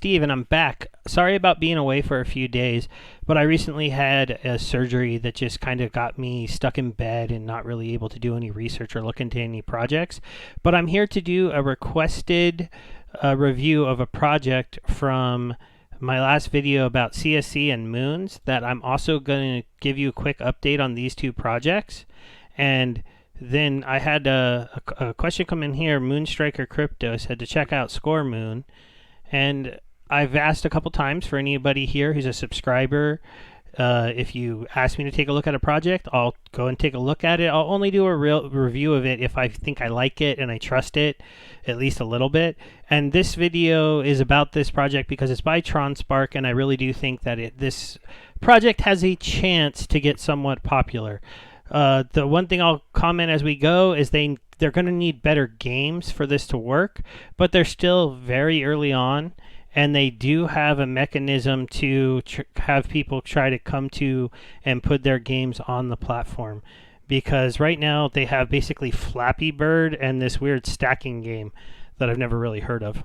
Steve, and I'm back. Sorry about being away for a few days, but I recently had a surgery that just kind of got me stuck in bed and not really able to do any research or look into any projects. But I'm here to do a requested review of a project from my last video about CSE and Moons that I'm also going to give you a quick update on these two projects. And then I had a question come in here. Moonstriker Crypto said to check out ScoreMoon. And I've asked a couple times for anybody here who's a subscriber. If you ask me to take a look at a project, I'll go and take a look at it. I'll only do a real review of it if I think I like it and I trust it at least a little bit. And this video is about this project because it's by Tron Spark, and I really do think that this project has a chance to get somewhat popular. The one thing I'll comment as we go is they're going to need better games for this to work, but they're still very early on, and they do have a mechanism to have people try to come to and put their games on the platform. Because right now they have basically Flappy Bird and this weird stacking game that I've never really heard of.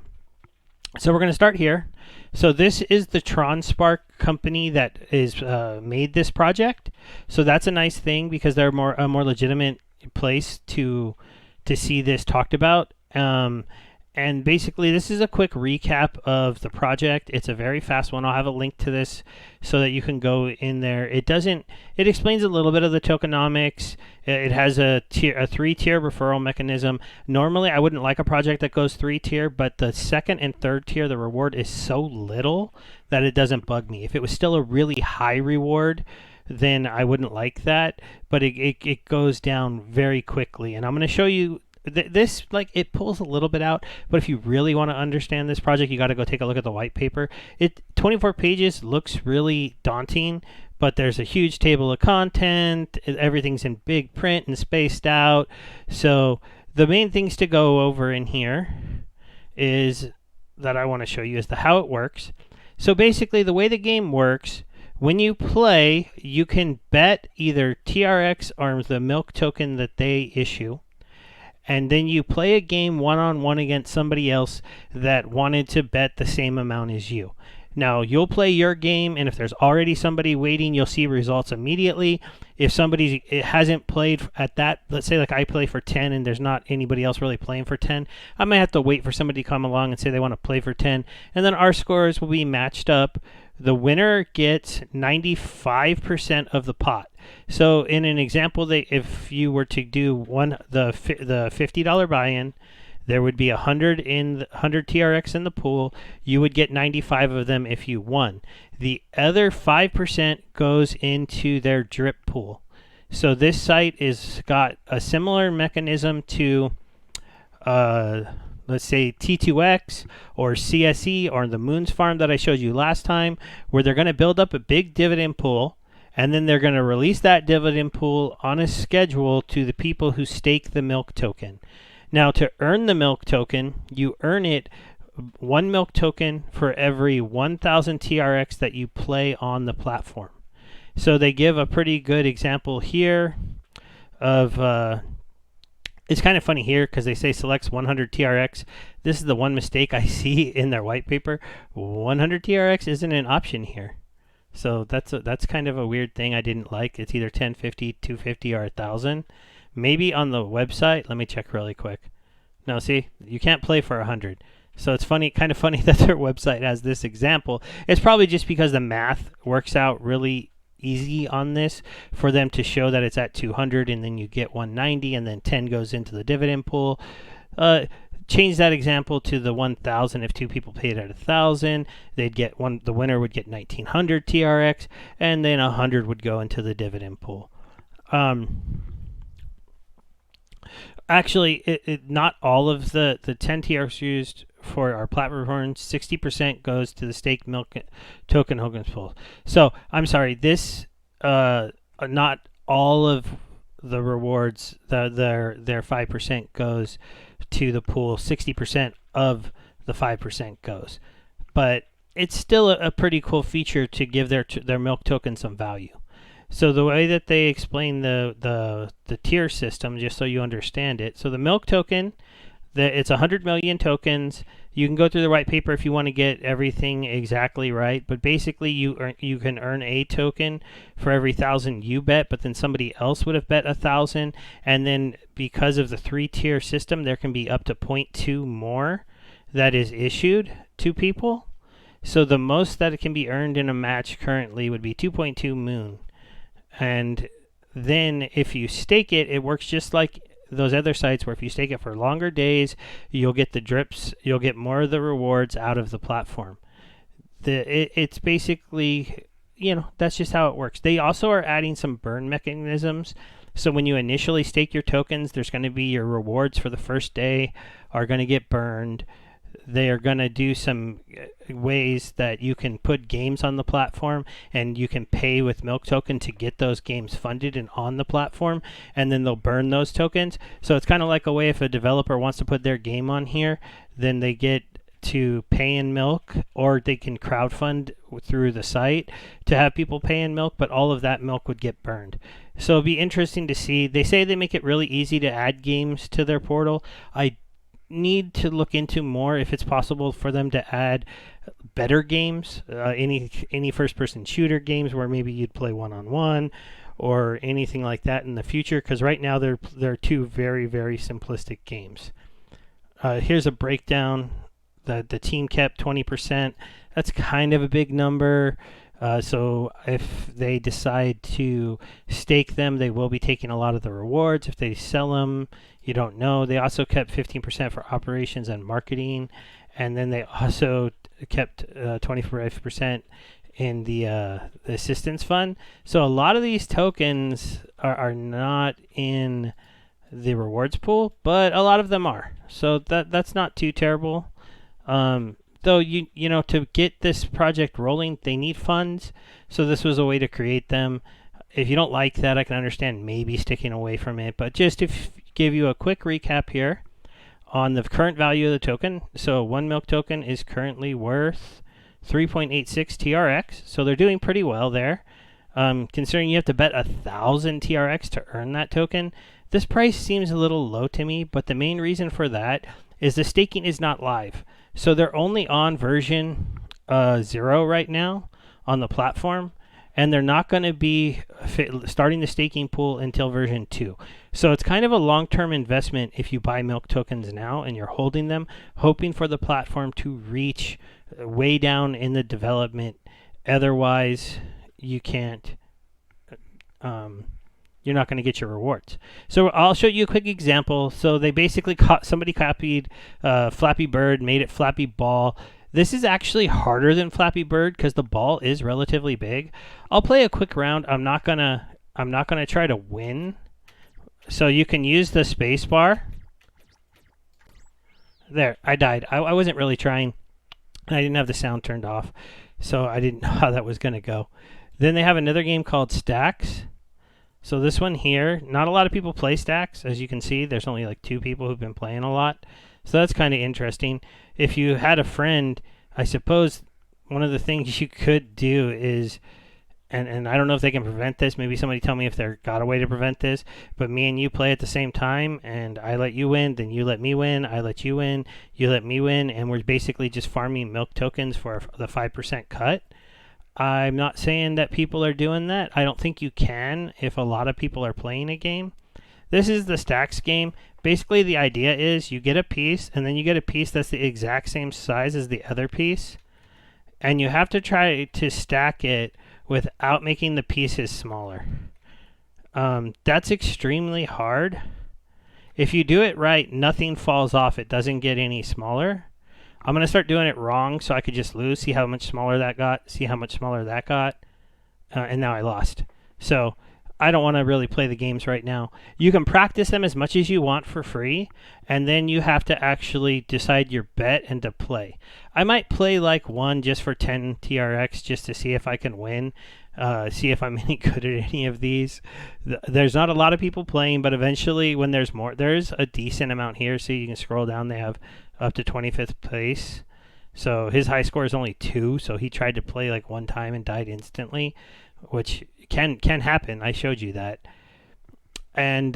So we're going to start here. So this is the Tron Spark company that is made this project. So that's a nice thing because they're a more legitimate place to see this talked about. And basically this is a quick recap of the project. It's a very fast one. I'll have a link to this so that you can go in there. It explains a little bit of the tokenomics. It has a 3-tier referral mechanism. Normally I wouldn't like a project that goes 3-tier, but the second and third tier, the reward is so little that it doesn't bug me. If it was still a really high reward, then I wouldn't like that, but it goes down very quickly. And I'm going to show you this, it pulls a little bit out, but if you really want to understand this project, you got to go take a look at the white paper. 24 pages looks really daunting, but there's a huge table of content. Everything's in big print and spaced out. So the main things to go over in here is that I want to show you is how it works. So basically the way the game works, when you play, you can bet either TRX or the milk token that they issue. And then you play a game one-on-one against somebody else that wanted to bet the same amount as you. Now, you'll play your game, and if there's already somebody waiting, you'll see results immediately. If somebody hasn't played at that, let's say like I play for 10 and there's not anybody else really playing for 10, I might have to wait for somebody to come along and say they want to play for 10, and then our scores will be matched up. The winner gets 95% of the pot. So in an example, if you were to do the $50 buy-in, there would be 100 TRX in the pool. You would get 95 of them if you won. The other 5% goes into their drip pool. So this site is got a similar mechanism to let's say T2X or CSE or the Moons farm that I showed you last time, where they're going to build up a big dividend pool, and then they're going to release that dividend pool on a schedule to the people who stake the milk token. Now, to earn the milk token, you earn it 1 milk token for every 1,000 TRX that you play on the platform. So they give a pretty good example here of it's kind of funny here because they say selects 100 TRX. This is the one mistake I see in their white paper. 100 TRX isn't an option here. So that's kind of a weird thing I didn't like. It's either 1050, 250, or 1,000. Maybe on the website. Let me check really quick. No, see, you can't play for 100. So it's funny, kind of funny that their website has this example. It's probably just because the math works out really easy on this for them to show that it's at 200 and then you get 190 and then 10 goes into the dividend pool. Change that example to the 1,000. If two people paid at 1,000, they'd get the winner would get 1,900 TRX, and then 100 would go into the dividend pool. Actually, not all of the 10 TRX used for our platform returns, 60% goes to the staked milk token Hogan's pool. So I'm sorry, this not all of the rewards, their 5% goes to the pool. 60% of the 5% goes, but it's still a pretty cool feature to give their milk token some value. So the way that they explain the tier system, just so you understand it, so the milk token, It's 100 million tokens. You can go through the white paper if you want to get everything exactly right, but basically you can earn a token for every 1,000 you bet, but then somebody else would have bet 1,000, and then because of the 3-tier system, there can be up to 0.2 more that is issued to people. So the most that it can be earned in a match currently would be 2.2 Moon. And then if you stake it, it works just like those other sites where if you stake it for longer days, you'll get the drips, you'll get more of the rewards out of the platform. It's basically, that's just how it works. They also are adding some burn mechanisms. So when you initially stake your tokens, there's going to be your rewards for the first day are going to get burned. They are going to do some ways that you can put games on the platform, and you can pay with Milk Token to get those games funded and on the platform, and then they'll burn those tokens. So it's kind of like a way if a developer wants to put their game on here, then they get to pay in Milk, or they can crowdfund through the site to have people pay in Milk, but all of that Milk would get burned. So it'll be interesting to see. They say they make it really easy to add games to their portal. I need to look into more if it's possible for them to add better games, any first-person shooter games where maybe you'd play one-on-one or anything like that in the future, because right now they're two very, very simplistic games. Here's a breakdown. The team kept 20%. That's kind of a big number. So if they decide to stake them, they will be taking a lot of the rewards. If they sell them, you don't know. They also kept 15% for operations and marketing, and then they also kept 25% in the assistance fund. So a lot of these tokens are not in the rewards pool, but a lot of them are. So that's not too terrible. Though to get this project rolling, they need funds. So this was a way to create them. If you don't like that, I can understand maybe sticking away from it. But just to give you a quick recap here on the current value of the token. So one Milk token is currently worth 3.86 TRX. So they're doing pretty well there. Considering you have to bet 1,000 TRX to earn that token, this price seems a little low to me. But the main reason for that is the staking is not live. So they're only on version 0 right now on the platform, and they're not going to be starting the staking pool until version 2. So it's kind of a long-term investment if you buy Milk tokens now and you're holding them, hoping for the platform to reach way down in the development. Otherwise, you can't. You're not going to get your rewards. So I'll show you a quick example. So they basically somebody copied Flappy Bird, made it Flappy Ball. This is actually harder than Flappy Bird because the ball is relatively big. I'll play a quick round. I'm not gonna try to win. So you can use the space bar. There, I died. I wasn't really trying. I didn't have the sound turned off, so I didn't know how that was gonna go. Then they have another game called Stacks. So this one here, not a lot of people play Stacks. As you can see, there's only like 2 people who've been playing a lot. So that's kind of interesting. If you had a friend, I suppose one of the things you could do is, and I don't know if they can prevent this. Maybe somebody tell me if they've got a way to prevent this. But me and you play at the same time, and I let you win, then you let me win, I let you win, you let me win, and we're basically just farming Milk tokens for the 5% cut. I'm not saying that people are doing that. I don't think you can if a lot of people are playing a game. This is the Stacks game. Basically, the idea is you get a piece, and then you get a piece that's the exact same size as the other piece. And you have to try to stack it without making the pieces smaller. That's extremely hard. If you do it right, nothing falls off. It doesn't get any smaller. I'm going to start doing it wrong so I could just lose, see how much smaller that got, see how much smaller that got, and now I lost. So I don't want to really play the games right now. You can practice them as much as you want for free, and then you have to actually decide your bet and to play. I might play like one just for 10 TRX just to see if I can win, see if I'm any good at any of these. There's not a lot of people playing, but eventually when there's more, there's a decent amount here, so you can scroll down. They have up to 25th place. So his high score is only 2, so he tried to play like one time and died instantly, which can happen. I showed you that. And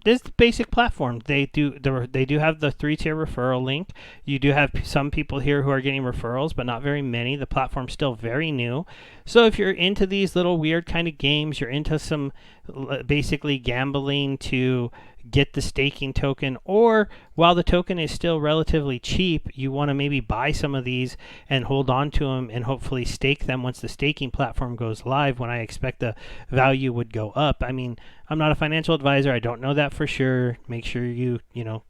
this basic platform. They do have the 3-tier referral link. You do have some people here who are getting referrals, but not very many. The platform's still very new. So if you're into these little weird kind of games, you're into some basically gambling to get the staking token, or while the token is still relatively cheap, you want to maybe buy some of these and hold on to them and hopefully stake them once the staking platform goes live, when I expect the value would go up. I mean, I'm not a financial advisor. I don't know that for sure. Make sure you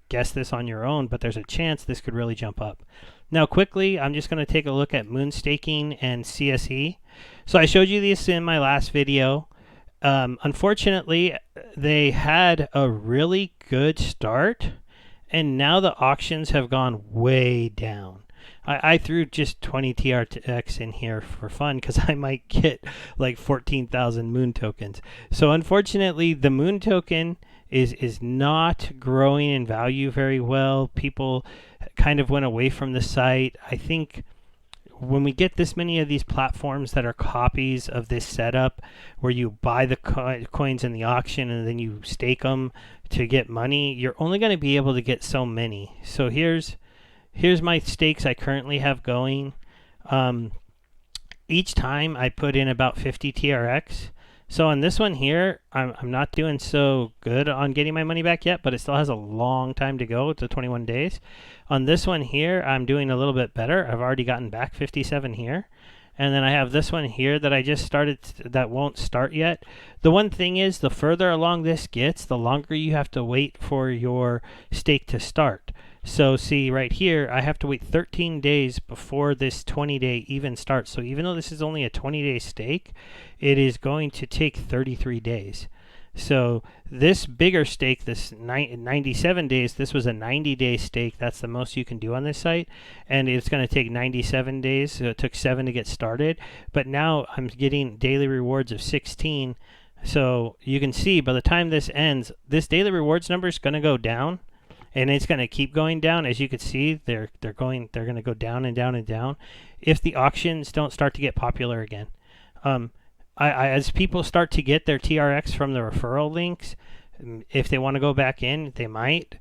guess this on your own, but there's a chance this could really jump up. Now, quickly, I'm just going to take a look at Moon staking and CSE. So I showed you this in my last video. Unfortunately, they had a really good start, and now the auctions have gone way down. I threw just 20 TRX in here for fun because I might get like 14,000 Moon tokens. So unfortunately, the Moon token is not growing in value very well. People kind of went away from the site. I think when we get this many of these platforms that are copies of this setup, where you buy the coins in the auction and then you stake them to get money, you're only going to be able to get so many. So here's my stakes I currently have going. Each time I put in about 50 TRX. So on this one here, I'm not doing so good on getting my money back yet, but it still has a long time to go to 21 days. On this one here, I'm doing a little bit better. I've already gotten back 57 here. And then I have this one here that I just started that won't start yet. The one thing is, the further along this gets, the longer you have to wait for your stake to start. So see right here, I have to wait 13 days before this 20-day even starts. So even though this is only a 20-day stake, it is going to take 33 days. So this bigger stake, this 97 days, this was a 90-day stake. That's the most you can do on this site. And it's going to take 97 days. So it took 7 to get started. But now I'm getting daily rewards of 16. So you can see by the time this ends, this daily rewards number is going to go down. And it's going to keep going down. As you can see, they're going to go down and down and down if the auctions don't start to get popular again. As people start to get their TRX from the referral links, if they want to go back in, they might,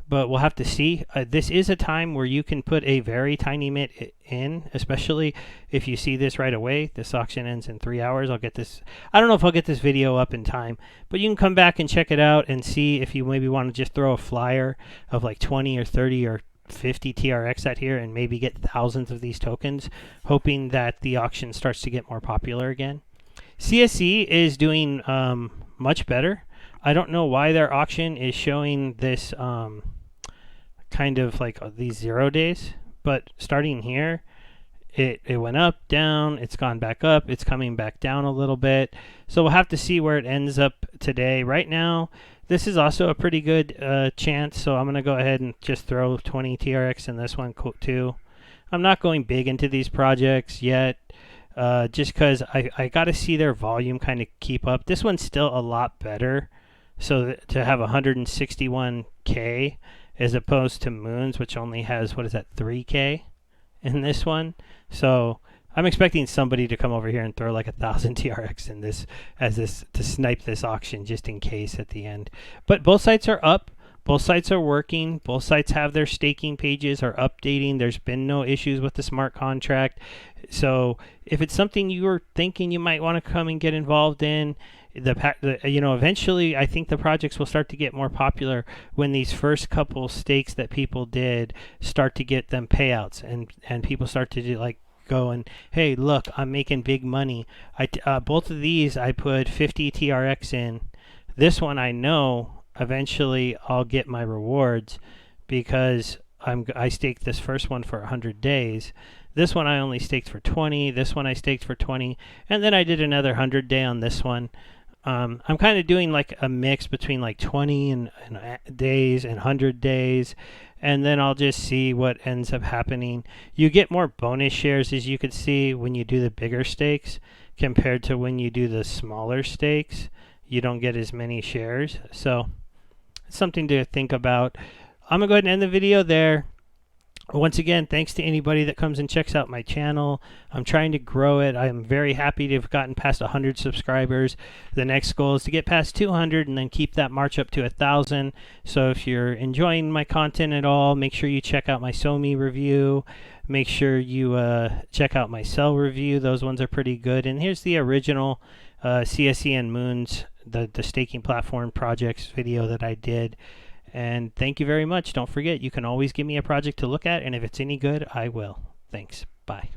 but we'll have to see. This is a time where you can put a very tiny MIT in, especially if you see this right away. This auction ends in 3 hours. I'll get this. I don't know if I'll get this video up in time, but you can come back and check it out and see if you maybe want to just throw a flyer of like 20 or 30 or 50 TRX out here and maybe get thousands of these tokens, hoping that the auction starts to get more popular again. CSE is doing much better. I don't know why their auction is showing this kind of like these 0 days, but starting here, it went up, down, it's gone back up, it's coming back down a little bit. So we'll have to see where it ends up today. Right now, this is also a pretty good chance, so I'm going to go ahead and just throw 20 TRX in this one too. I'm not going big into these projects yet. Just because I got to see their volume kind of keep up. This one's still a lot better. So to have 161K as opposed to Moons, which only has, 3K in this one. So I'm expecting somebody to come over here and throw like 1,000 TRX in this to snipe this auction just in case at the end. But both sites are up. Both sites are working. Both sites have their staking pages, are updating. There's been no issues with the smart contract. So if it's something you were thinking you might want to come and get involved in, eventually I think the projects will start to get more popular when these first couple stakes that people did start to get them payouts, and people start to do like go and, hey, look, I'm making big money. Both of these I put 50 TRX in. This one I know eventually I'll get my rewards because I staked this first one for 100 days. This one I only staked for 20. This one I staked for 20. And then I did another 100 day on this one. I'm kind of doing like a mix between like 20 and days and 100 days. And then I'll just see what ends up happening. You get more bonus shares, as you can see, when you do the bigger stakes compared to when you do the smaller stakes. You don't get as many shares. So it's something to think about. I'm going to go ahead and end the video there. Once again, thanks to anybody that comes and checks out my channel. I'm trying to grow it. I'm very happy to have gotten past 100 subscribers. The next goal is to get past 200 and then keep that march up to 1,000. So if you're enjoying my content at all, make sure you check out my SoMe review. Make sure you check out my Cell review. Those ones are pretty good. And here's the original CSE and Moons, the staking platform projects video that I did. And thank you very much. Don't forget, you can always give me a project to look at, and if it's any good, I will. Thanks. Bye.